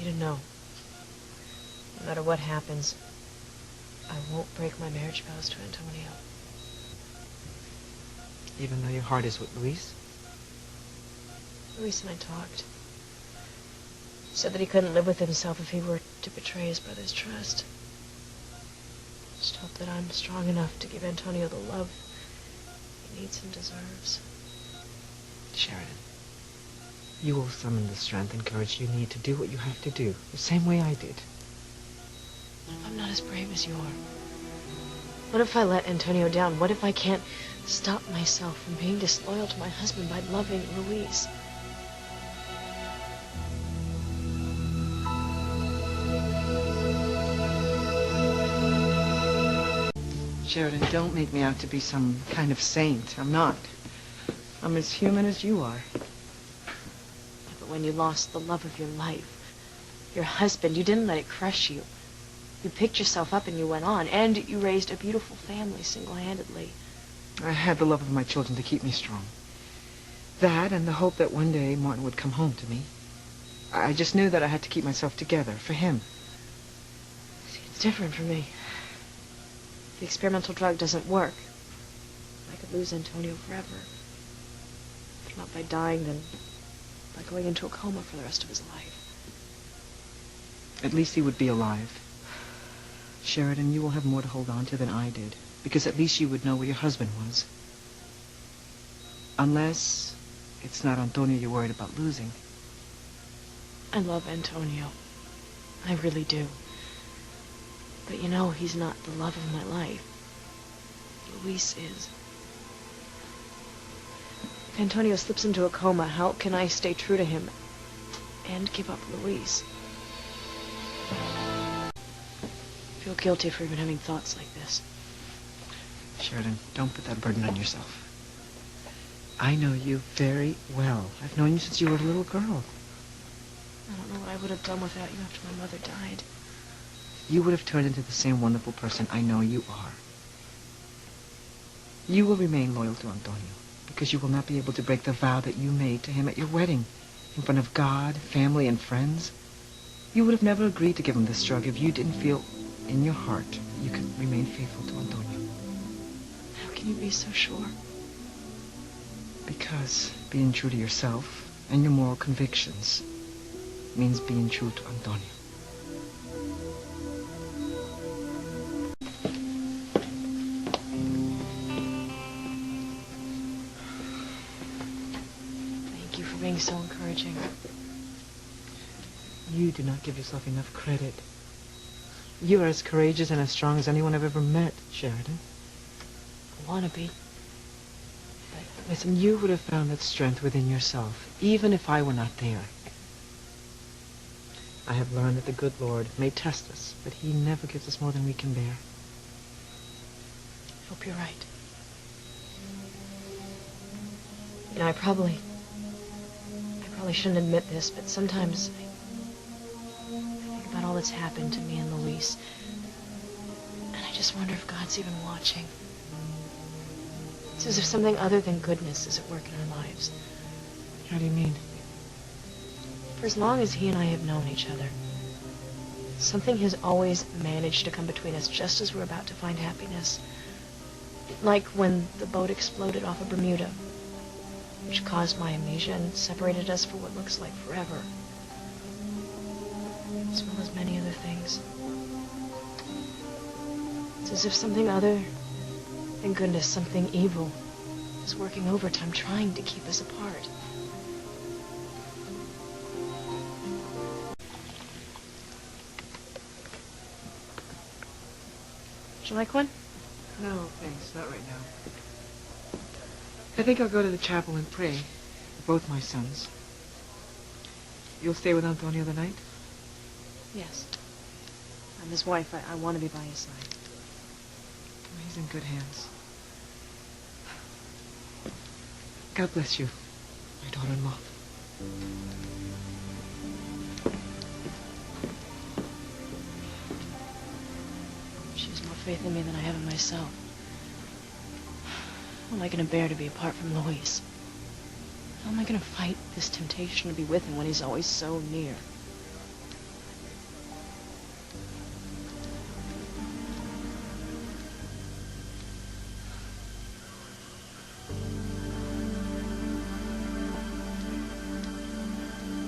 you to know, no matter what happens, I won't break my marriage vows to Antonio. Even though your heart is with Luis? Luis and I talked. He said that he couldn't live with himself if he were to betray his brother's trust. Just hope that I'm strong enough to give Antonio the love he needs and deserves. Sheridan, you will summon the strength and courage you need to do what you have to do, the same way I did. What if I'm not as brave as you are? What if I let Antonio down? What if I can't stop myself from being disloyal to my husband by loving Luis? Sheridan, don't make me out to be some kind of saint. I'm not. I'm as human as you are. Yeah, but when you lost the love of your life, your husband, you didn't let it crush you. You picked yourself up and you went on, and you raised a beautiful family single-handedly. I had the love of my children to keep me strong. That and the hope that one day Martin would come home to me. I just knew that I had to keep myself together for him. See, it's different for me. The experimental drug doesn't work. I could lose Antonio forever. If not by dying, then by going into a coma for the rest of his life. At least he would be alive. Sheridan, you will have more to hold on to than I did, because at least you would know where your husband was. Unless it's not Antonio you're worried about losing. I love Antonio. I really do. But you know, he's not the love of my life. Luis is. If Antonio slips into a coma, how can I stay true to him and give up Luis? I feel guilty for even having thoughts like this. Sheridan, don't put that burden on yourself. I know you very well. I've known you since you were a little girl. I don't know what I would have done without you after my mother died. You would have turned into the same wonderful person I know you are. You will remain loyal to Antonio, because you will not be able to break the vow that you made to him at your wedding, in front of God, family, and friends. You would have never agreed to give him this drug if you didn't feel in your heart that you could remain faithful to Antonio. How can you be so sure? Because being true to yourself and your moral convictions means being true to Antonio. Thank you for being so encouraging. You do not give yourself enough credit. You are as courageous and as strong as anyone I've ever met, Sheridan. I want to be. Listen, you would have found that strength within yourself, even if I were not there. I have learned that the good Lord may test us, but he never gives us more than we can bear. I hope you're right. You know, I probably shouldn't admit this, but sometimes I think about all that's happened to me and Luis, and I just wonder if God's even watching. It's as if something other than goodness is at work in our lives. How do you mean? For as long as he and I have known each other, something has always managed to come between us just as we're about to find happiness. Like when the boat exploded off of Bermuda, which caused my amnesia and separated us for what looks like forever. As well as many other things. It's as if something other than goodness, something evil, is working overtime trying to keep us apart. Would you like one? No, thanks. Not right now. I think I'll go to the chapel and pray for both my sons. You'll stay with Antonio the night? Yes. I'm his wife. I want to be by his side. He's in good hands. God bless you, my daughter-in-law. She has more faith in me than I have in myself. How am I going to bear to be apart from Luis? How am I going to fight this temptation to be with him when he's always so near?